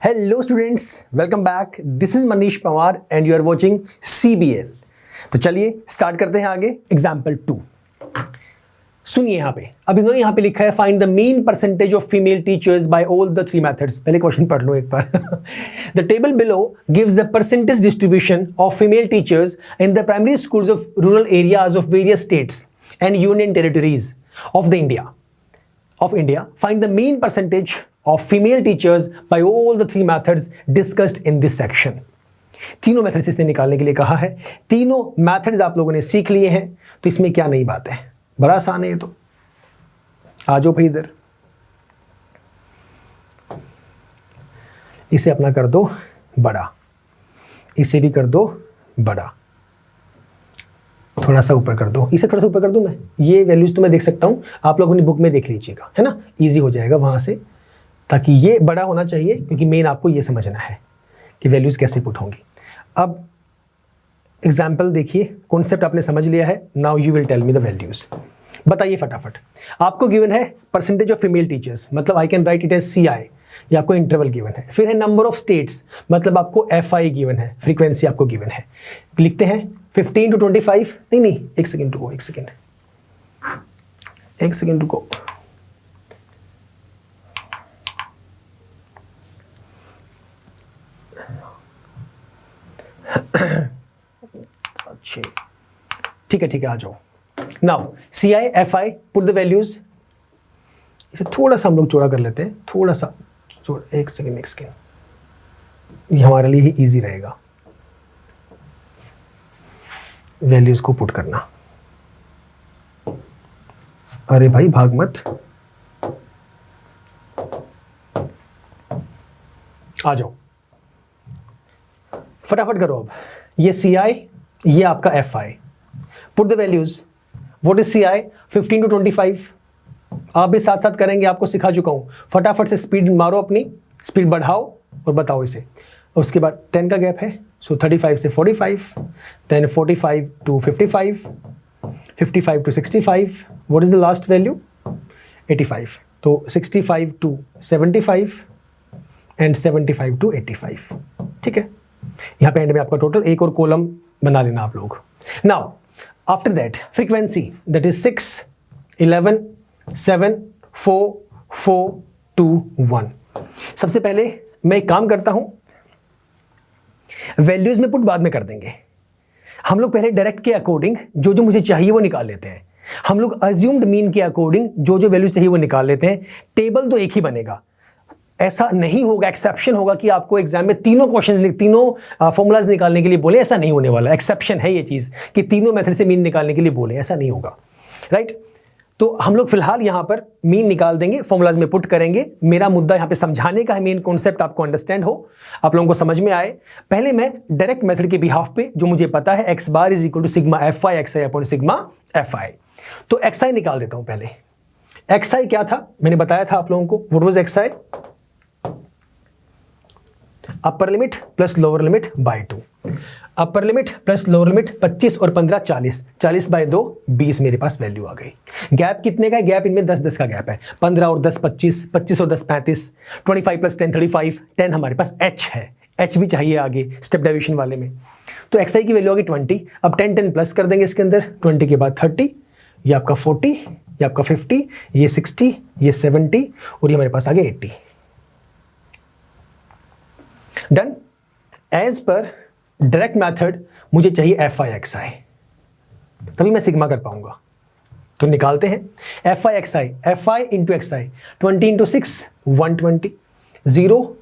Hello students, welcome back. This is Manish Pawar and you are watching CBL। तो चलिए start करते हैं आगे। एग्जाम्पल 2 सुनिए। यहाँ पे अब इन्होंने यहाँ पे लिखा है find the mean percentage of female teachers by all the 3 methods. पहले क्वेश्चन पढ़ लो एक बार। The table below gives the percentage distribution of female teachers in the primary schools of rural areas of various states and union territories of India. Find the mean percentage of female teachers by all the 3 methods discussed in this section. तीनों methods इसने निकालने के लिए कहा है। तीनों methods आप लोगों ने सीख लिए हैं, तो इसमें क्या नई बात है? बड़ा आसान है ये तो। आ जाओ भाई इधर, इसे अपना कर दो बड़ा, इसे भी कर दो बड़ा, थोड़ा सा ऊपर कर दो, इसे थोड़ा सा ऊपर कर दूं मैं। ये वैल्यूज तो मैं देख सकता हूं, आप लोग अपनी बुक में देख लीजिएगा, है ना, इजी हो जाएगा वहां से। ताकि ये बड़ा होना चाहिए, क्योंकि मेन आपको ये समझना है कि वैल्यूज कैसे पुट होंगी। अब एग्जाम्पल देखिए, कॉन्सेप्ट आपने समझ लिया है। Now you will tell me the values. बताइए फटाफट। आपको गिवन है परसेंटेज ऑफ फीमेल टीचर्स, मतलब I can write it as CI, ये आपको इंटरवल गिवन है। फिर है नंबर ऑफ स्टेट्स, मतलब आपको FI गिवन है, फ्रीक्वेंसी आपको गिवन है। लिखते हैं 15 to 25, नहीं, एक सेकेंड रुको, एक सेकेंड रुको। अच्छे, ठीक है, आ जाओ। Now CI FI put the values. इसे थोड़ा सा हम लोग चौड़ा कर लेते हैं, थोड़ा सा चौड़ा। एक सेकेंड, ये हमारे लिए ही इजी रहेगा वैल्यूज को पुट करना। अरे भाई भाग मत, आ जाओ फटाफट करो। अब ये CI, ये आपका FI। Put the values. What is CI? 15 to 25। आप भी साथ साथ करेंगे, आपको सिखा चुका हूं। फटाफट से स्पीड मारो, अपनी स्पीड बढ़ाओ और बताओ इसे। उसके बाद 10 का गैप है, सो 35 से 45, then 45 to 55, 55 to 65। What is the last value? 85। तो 65 to 75 एंड 75 to 85। ठीक है, यहाँ पे एंड में आपका टोटल एक और कॉलम बना लेना आप लोग। Now after that frequency, that is 6, 11, 7, 4, 4, 2, 1। सबसे पहले मैं एक काम करता हूं, वैल्यूज में पुट बाद में कर देंगे। हम लोग पहले डायरेक्ट के अकॉर्डिंग जो जो मुझे चाहिए वो निकाल लेते हैं। हम लोग अज्यूम्ड मीन के अकॉर्डिंग जो जो वैल्यू चाहिए वो निकाल लेते हैं। टेबल तो एक ही बनेगा, ऐसा नहीं होगा, एक्सेप्शन होगा कि आपको एग्जाम में तीनों क्वेश्चंस, तीनों फॉर्मूलाज निकालने के लिए बोले। ऐसा नहीं होने वाला, एक्सेप्शन है ये चीज कि तीनों मेथड से मीन निकालने के लिए बोले, ऐसा नहीं होगा। राइट, तो हम लोग फिलहाल यहां पर मीन निकाल देंगे, फॉर्मूलाज में पुट करेंगे। मेरा मुद्दा यहां पे समझाने का है, मेन कॉन्सेप्ट आपको अंडरस्टैंड हो, आप लोगों को समझ में आए। पहले मैं डायरेक्ट मेथड के बिहाफ पे जो मुझे पता है, x bar is equal to sigma FI XI upon sigma FI, तो XI निकाल देता हूं पहले। XI क्या था मैंने बताया था आप लोगों को। What was XI? Upper limit plus lower limit by 2। Upper limit plus lower limit 25 और 15 40, 40 बाय 2 20 मेरे पास वैल्यू आ गई। गैप कितने का है? गैप इनमें 10 का गैप है। 15 और 10 25, 25 और 10 35, 25 प्लस 10 35, 10 हमारे पास H है। H भी चाहिए आगे स्टेप डेविएशन वाले में। तो XI की वैल्यू आ गई 20। अब 10 प्लस कर देंगे इसके अंदर। 20 के बाद 30, ये आपका 40, ये आपका 50, ये 60, ये 70 और ये हमारे पास आ गया 80। डन। एज पर डायरेक्ट मेथड मुझे चाहिए FI XI, तभी मैं सिग्मा कर पाऊंगा। तो निकालते हैं FI XI। FI into XI, 20 into 6 120, 0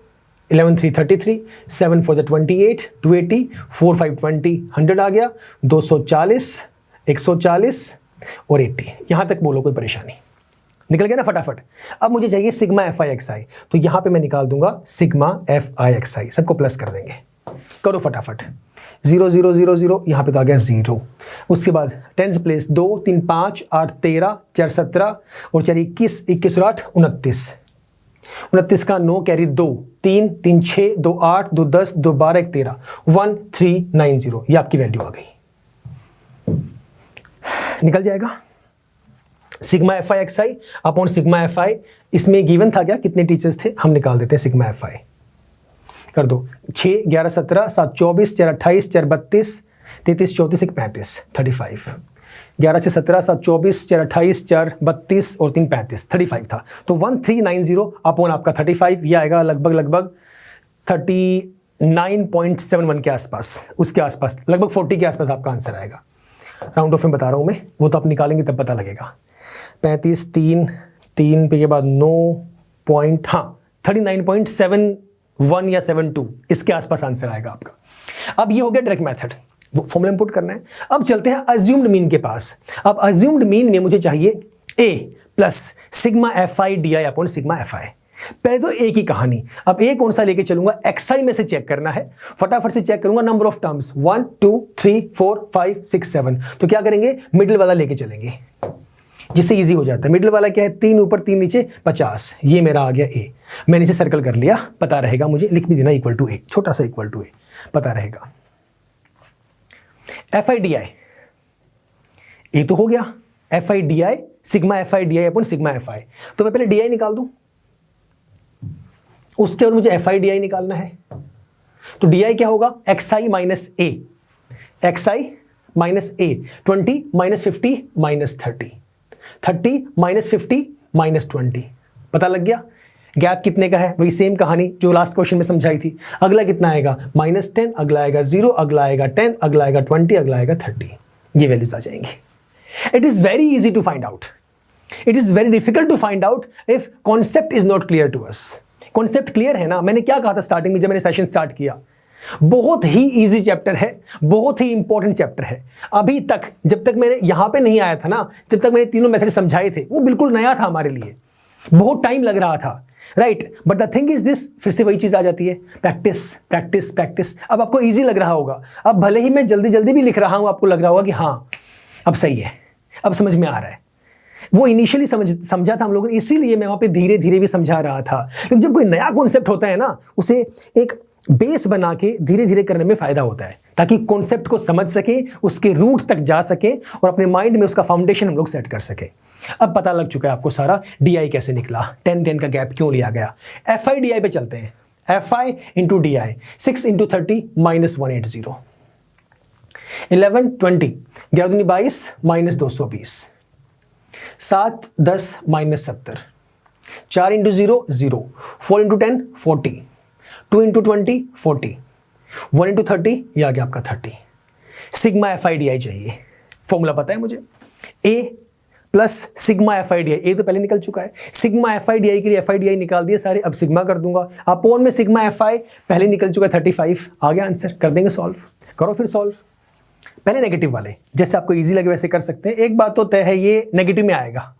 11 3 33, 7 4 28, 280, 4 5 20, 100 आ गया, 240, 140 और 80। यहां तक बोलो, कोई परेशानी? निकल गया ना फटाफट। अब मुझे चाहिए सिग्मा FI XI, तो यहां पे मैं निकाल दूंगा सिग्मा FI XI। सबको प्लस कर देंगे, करो फटाफट। 0 0 0 0, यहाँ पे तो आ गया 0। उसके बाद 10 प्लेस 2 3 5 8 13 4 17 और 4 21, 21 और 8 29, 29 का 9 कैरी 2 3 3 6 2 8 2 10 2 12 1 13, 1390। ये आपकी वैल्यू आ गई। निकल जाएगा sigma FI XI upon sigma FI। इसमें गिवन था क्या, कितने टीचर्स थे, हम निकाल देते हैं सिग्मा FI। कर दो, 6 11 17 7 24 4 28 4 32 33 34 1 35 35, 11 6 17 7 24 4 28 4 32 और 3 35 35 था। तो 1390 अपॉन आपका 35, ये आएगा लगभग 39.71 के आसपास, उसके आसपास लगभग 40 के आसपास आपका आंसर आएगा। राउंड ऑफ में बता रहा हूँ मैं, वो तो आप निकालेंगे तब पता लगेगा। 35 3 पे के बाद 39.71 या 72 इसके आसपास आंसर आएगा आपका। अब ये हो गया डायरेक्ट मेथड, फॉर्मूला में पुट करना है। अब चलते हैं अज्यूम्ड मीन के पास। अब अज्यूम्ड मीन में मुझे चाहिए a plus sigma F I D I upon sigma F आई। पहले तो ए की कहानी, अब ए कौन सा लेके चलूंगा, एक्स आई में से चेक करना है, फटाफट से चेक करूंगा नंबर ऑफ टर्म्स 1 2 3 4 5 6 7। तो क्या करेंगे, मिडिल वाला लेके चलेंगे, जिससे इजी हो जाता है। मिडिल वाला क्या है, 3 ऊपर 3 नीचे 50, ये मेरा आ गया ए। मैंने इसे सर्कल कर लिया, पता रहेगा मुझे, लिख भी देना इक्वल टू ए, छोटा सा इक्वल टू ए, पता रहेगा। F I D I, A तो हो गया, F I D I sigma F I D I upon sigma F I. तो मैं पहले डी आई निकाल दूं, उसके बाद मुझे एफ आई डी आई निकालना है। तो डी आई क्या होगा, x I minus A, x I minus A, 20 minus 50 minus 30, 30 minus 50 minus 20, पता लग गया। गैप कितने का है, वही सेम कहानी जो लास्ट क्वेश्चन में समझाई थी। अगला कितना आएगा, -10, अगला आएगा 0, अगला आएगा 10, अगला आएगा 20, अगला आएगा 30। ये वैल्यूज आ जाएंगी। It is very easy to find out, it is very difficult to find out if concept is not clear to us. Concept clear है ना, मैंने क्या कहा था स्टार्टिंग में जब मैंने सेशन स्टार्ट किया, बहुत ही इजी चैप्टर है, बहुत ही इंपॉर्टेंट चैप्टर है। अभी तक जब तक मैंने यहां पे नहीं आया था ना, जब तक मैंने तीनों मेथड समझाए थे, वो बिल्कुल नया था हमारे लिए, बहुत टाइम लग रहा था, right. But the thing is this, फिर से वही चीज आ जाती है, प्रैक्टिस प्रैक्टिस प्रैक्टिस। अब आपको इजी लग रहा होगा, अब भले ही मैं जल्दी जल्दी भी लिख रहा हूं, आपको लग रहा होगा कि हाँ अब सही है, अब समझ में आ रहा है। वो इनिशियली समझा था हम लोगों ने, इसीलिए मैं वहां पे धीरे धीरे भी समझा रहा था, क्योंकि जब कोई नया कॉन्सेप्ट होता है ना, उसे एक बेस बना के धीरे धीरे करने में फायदा होता है, ताकि कॉन्सेप्ट को समझ सके, उसके रूट तक जा सके और अपने माइंड में उसका फाउंडेशन हम लोग सेट कर सके। अब पता लग चुका है आपको सारा, डी आई कैसे निकला, 10-10 का गैप क्यों लिया गया। एफ आई डी आई पे चलते हैं, F I into D I, 6 into 30 minus 180, 11 20, 11 दूनी 22 minus 220, 7 10 minus 70, 4 into 0 0, 4 into 10 40, 2 into 20 40, 1 into 30, यह आ गया आपका 30। Sigma F I D I चाहिए, फॉर्मूला पता है मुझे, A plus sigma F I D I, A तो पहले निकल चुका है, सिग्मा एफ आई डी आई के लिए एफ आई डी आई निकाल दिए सारे, अब सिग्मा कर दूंगा, अपोन में सिग्मा एफ आई पहले निकल चुका है 35, आ गया आंसर, कर देंगे सॉल्व, करो फिर सॉल्व। पहले नेगेटिव वाले, जैसे आपको इजी लगे वैसे कर सकते हैं। एक बात तो तय है, ये नेगेटिव में आएगा,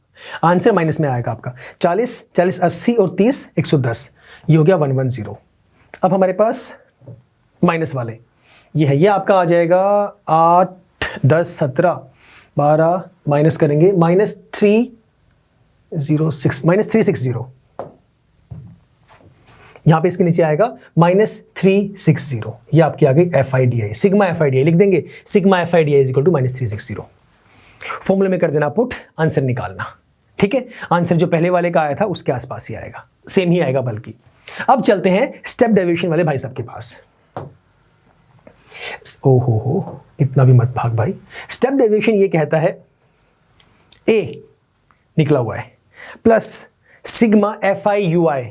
आंसर माइनस में आएगा आपका। 40 40 80 और 30 110, ये हो गया 110। अब हमारे पास माइनस वाले ये है, ये आपका आ जाएगा 8 10 17 12 माइनस करेंगे -360, यहां पे इसके नीचे आएगा -360, ये आपकी आ गई F I D I, sigma F I D I लिख देंगे, sigma F I D I is equal to -360। फॉर्मूले में कर देना पुट, आंसर निकालना, ठीक है। आंसर जो पहले वाले का आया था उसके आसपास ही आएगा, सेम ही आएगा बल्कि। अब चलते हैं स्टेप डेविएशन वाले भाई साहब के पास। ओहो हो, इतना भी मत भाग भाई। स्टेप डेविएशन ये कहता है ए निकला हुआ है plus sigma F I U I,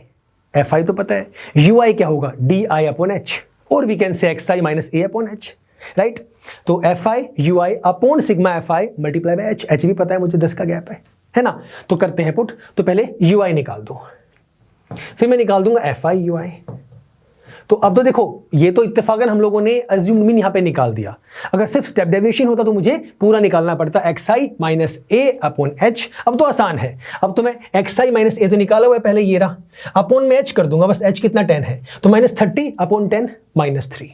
F I तो पता है, यू आई क्या होगा, डी आई अपॉन एच, और we can say X I minus A upon H, right. तो F I U I upon sigma F I multiply by H, H भी पता है मुझे, 10 का गैप है ना। तो करते हैं पुट, तो पहले यू आई निकाल दो, फिर मैं निकाल दूंगा एफ आई यू आई। तो अब तो देखो, ये तो इत्तेफाकन हम लोगों ने अज्यूम्ड मीन यहां पे निकाल दिया, अगर सिर्फ स्टेप डेविएशन होता तो मुझे पूरा निकालना पड़ता, x I minus A upon H. अब तो आसान है, अब तो मैं एक्स आई माइनस ए तो निकाला हुआ है पहले, ये रहा, अपॉन में एच कर दूंगा, बस एच कितना 10 है, तो -30 अपॉन 10 -3,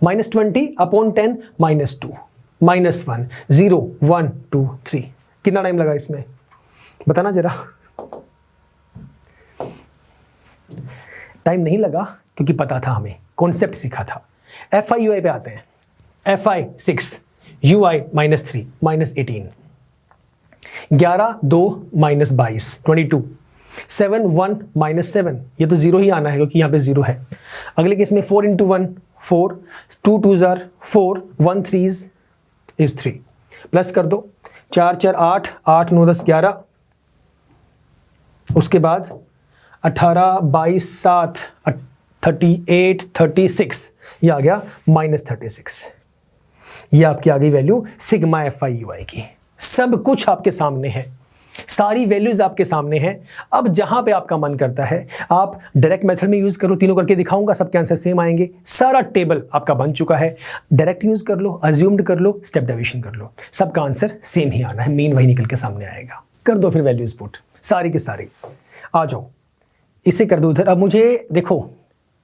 -20 अपॉन 10 -2, -1 0 1 2 3। कितना टाइम लगा इसमें बताना जरा। टाइम नहीं लगा क्योंकि पता था, हमें कॉन्सेप्ट सीखा था। एफ आई यू आई पे आते हैं, एफ आई 6 यू आई -3 -18, 11 2 -22 22, 7 1 -7, ये तो 0 ही आना है क्योंकि यहाँ पे 0 है। अगले केस में 4 × 1 4, 2 2s are 4, 1 3s is 3, plus कर दो 4 4 8, 8 9 10 11, उसके बाद 18 22 7 38 36, ये आ गया -36। ये आपकी आ गई वैल्यू सिग्मा FI/UI की। सब कुछ आपके सामने है, सारी वैल्यूज आपके सामने हैं। अब जहां पे आपका मन करता है आप डायरेक्ट मेथड में यूज करो, तीनों करके दिखाऊंगा, सबके आंसर सेम आएंगे। सारा टेबल आपका बन चुका है, डायरेक्ट यूज कर लो, अज्यूम्ड कर लो, स्टेप डेविएशन कर लो, सबका आंसर सेम ही आना है, मीन वही निकल के सामने आएगा। कर दो फिर वैल्यूज पुट, सारी की सारी। आ जाओ, इसे कर दो उधर। अब मुझे देखो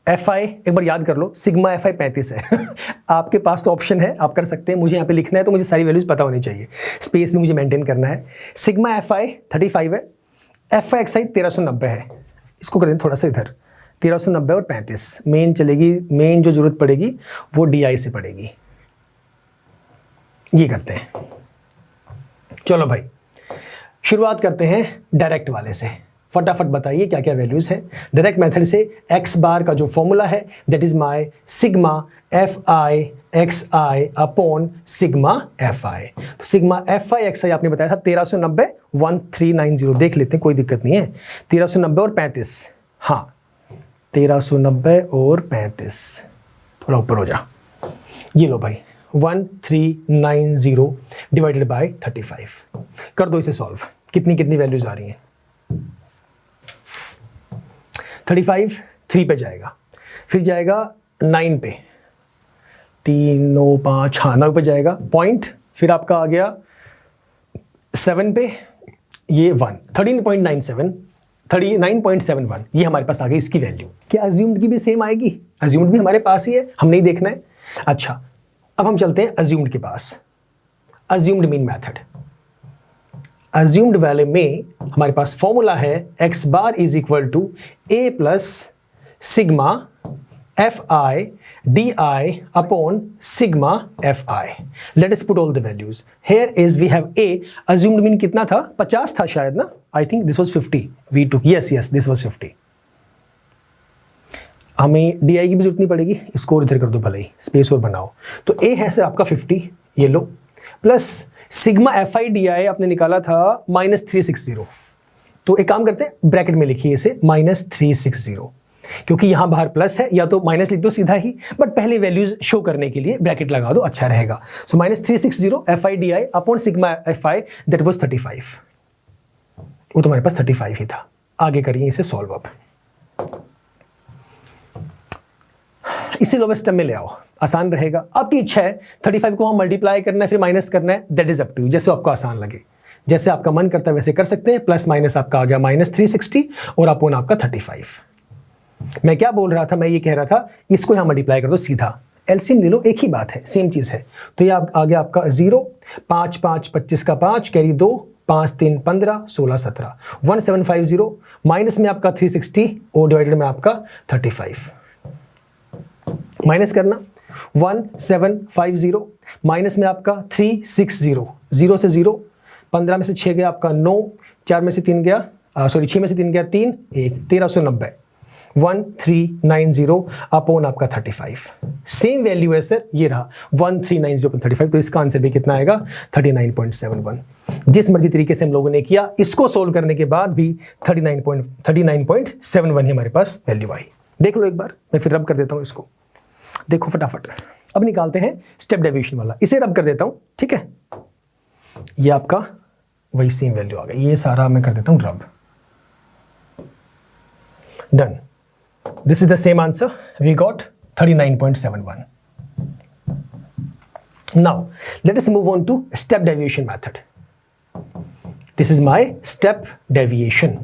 FI एक बार याद कर लो, सिग्मा FI 35 है। आपके पास तो ऑप्शन है, आप कर सकते हैं। मुझे यहाँ पे लिखना है तो मुझे सारी वैल्यूज पता होनी चाहिए, स्पेस में मुझे मेंटेन करना है। सिग्मा FI 35 है, FI/XI 1390 है। इसको करें थोड़ा सा इधर, 1390 और 35 मेन चलेगी। मेन जो जरूरत पड़ेगी वो DI से पड़ेगी। ये करते हैं, चलो भाई शुरुआत करते हैं डायरेक्ट वाले से। फटाफट बताइए क्या क्या वैल्यूज है डायरेक्ट मेथड से। x बार का जो फॉर्मूला है that is my sigma FI/XI upon sigma FI। तो सिग्मा FI/XI आपने बताया था 1390 1390, देख लेते हैं, कोई दिक्कत नहीं है। 1390 और 35, हाँ 1390 और 35, थोड़ा ऊपर हो जा। ये लो भाई 1390 डिवाइडेड बाय 35। कर दो इसे सॉल्व, कितनी कितनी वैल्यूज आ रही हैं। 35 3 पे जाएगा, फिर जाएगा 9 पे, 3 9 5, हाँ 9 पे जाएगा पॉइंट, फिर आपका आ गया 7 पे, ये 1 13.97 39.71, ये हमारे पास आ गई इसकी वैल्यू। क्या अज्यूम्ड की भी सेम आएगी? अज्यूम्ड भी हमारे पास ही है, हम नहीं देखना है। अच्छा अब हम चलते हैं अज्यूम्ड के पास। अज्यूम्ड मीन मेथड, अज्यूम्ड वाले में हमारे पास फॉर्मूला है x bar is equal to a plus sigma FI DI upon sigma FI। Let us put all the values. Here is we have a, assumed mean कितना था? 50 था शायद ना, I think this was 50 we too, yes this was 50। हमें DI की भी जरूरत नहीं पड़ेगी, इसको इधर कर दो भले ही, स्पेस और बनाओ। तो a है सर आपका 50, ये लो, प्लस सिग्मा FI DI आपने निकाला था -360। तो एक काम करते हैं, ब्रैकेट में लिखिए इसे -360, क्योंकि यहां बाहर प्लस है, या तो माइनस लिख दो सीधा ही, बट पहले वैल्यूज शो करने के लिए ब्रैकेट लगा दो, अच्छा रहेगा। सो -360 FI DI upon sigma FI that was 35। वो तो हमारे पास 35 ही था। आगे करिए इसे सॉल्व अप, इसे लोवेस्ट टर्म में ले आओ, आसान रहेगा। आपकी इच्छा है 35 को हम मल्टीप्लाई करना है फिर माइनस करना है, that is up to you, जैसे आपको आसान लगे, जैसे आपका मन करता है वैसे कर सकते हैं। प्लस माइनस आपका आ गया -360 और अपॉन आपका 35। मैं क्या बोल रहा था, मैं ये कह रहा था इसको यहां मल्टीप्लाई कर दो सीधा, एलसीएम ले लो, एक ही बात है, सेम चीज है। तो ये आ गया आपका 0, 5 5 25 का 5 कैरी 2, 5 3 15 16 17 1750, माइनस में आपका 360 और डिवाइडेड में आपका 35। माइनस करना 1750, माइनस में आपका 360, 0 से 0, 15 में से 6 गया आपका 9, 4 में से 3 गया, 6 में से 3 गया 3, 1 1390 1390 अपॉन आपका 35। सेम वैल्यू है सर, ये रहा 1390 अपॉन 35। तो इसका आंसर भी कितना आएगा? 39.71। जिस मर्जी तरीके से हम लोगों ने किया, इसको सोल्व करने के बाद भी 39.71 ही हमारे पास वैल्यू आई। देख लो एक बार, मैं फिर रब कर देता हूँ इसको, देखो फटाफट। अब निकालते हैं स्टेप डेविएशन वाला, इसे रब कर देता हूं, ठीक है। ये आपका वही सेम वैल्यू आ गई, ये सारा मैं कर देता हूं rub, done. This is the same answer, we got 39.71। Now let us move on to step deviation method. This is my step deviation.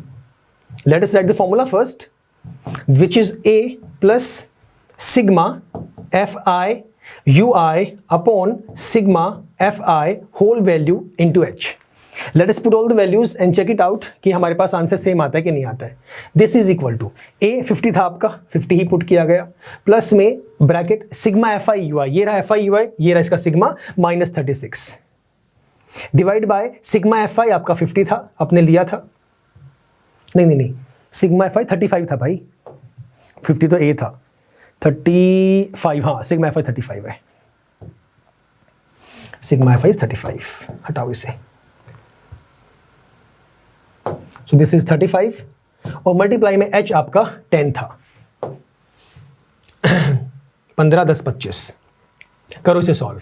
Let us write the formula first, which is a plus sigma FI UI upon sigma FI whole value into h. Let us put all the values and check it out कि हमारे पास answer same आता है कि नहीं आता है। This is equal to a 50 था आपका, 50 ही पुट किया गया, प्लस में ब्रैकेट सिग्मा FI UI, ये रहा FI UI, ये रहा इसका sigma -36, divide by sigma FI आपका 50 था, आपने लिया था, नहीं, सिग्मा एफ आई 35 था भाई, 50 तो ए था, 35, हाँ सिग्मा एफ आई 35 है, सिग्मा एफ आई 35, हटाओ इसे। सो दिस इज 35 और मल्टीप्लाई में h आपका 10 था, 15, 10, 25। करो इसे सॉल्व।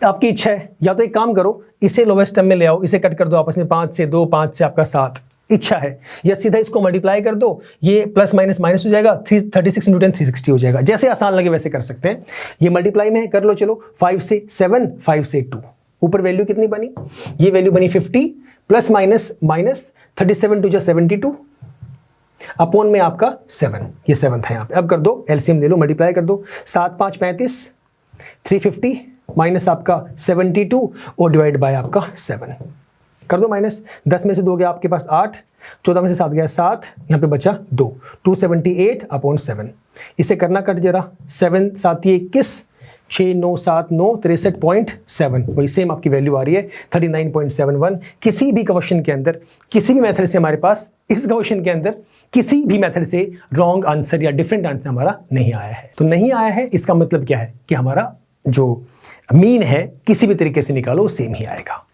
आपकी इच्छा है, या तो एक काम करो, इसे लोवेस्ट टर्म में ले आओ, इसे कट कर दो आपस में, 5 से 2, 5 से आपका 7, इच्छा है, या सीधा इसको मल्टीप्लाई कर दो, ये प्लस माइनस माइनस हो जाएगा, 36 इंटू 10 360 हो जाएगा, जैसे आसान लगे वैसे कर सकते हैं। ये मल्टीप्लाई में है, कर लो चलो, 5 से 7, 5 से 2, ऊपर वैल्यू कितनी बनी, ये वैल्यू बनी 50, plus minus minus 37 to 72 upon में आपका 7, ये 7 था यहाँ पे। अब कर दो एलसीएम ले लो, मल्टीप्लाई कर दो, 7 5 35, 350 माइनस आपका 72 और डिवाइड बाय आपका 7, कर दो माइनस, 10 में से 2 गया आपके पास 8, 14 में से 7 गया 7, यहाँ पे बचा 2, 278 अपॉन 7, इसे करना कट जरा, 7 7 21, 6 9 7 9 63.7, वही सेम आपकी वैल्यू आ रही है 39.71। किसी भी क्वेश्चन के अंदर, किसी भी मेथड से हमारे पास, इस क्वेश्चन के अंदर किसी भी मेथड से रॉन्ग आंसर या डिफरेंट आंसर हमारा नहीं आया है। तो नहीं आया है इसका मतलब क्या है कि हमारा जो मीन है किसी भी तरीके से निकालो सेम ही आएगा,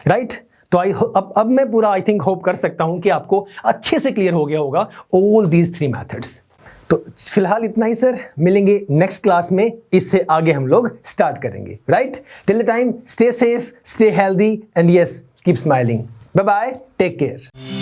राइट। तो अब मैं पूरा आई थिंक होप कर सकता हूं कि आपको अच्छे से क्लियर हो गया होगा ऑल दीज 3 मेथड्स। तो फिलहाल इतना ही सर, मिलेंगे नेक्स्ट क्लास में, इससे आगे हम लोग स्टार्ट करेंगे, right. Till the time stay safe, stay healthy and yes keep smiling. Bye bye, take care.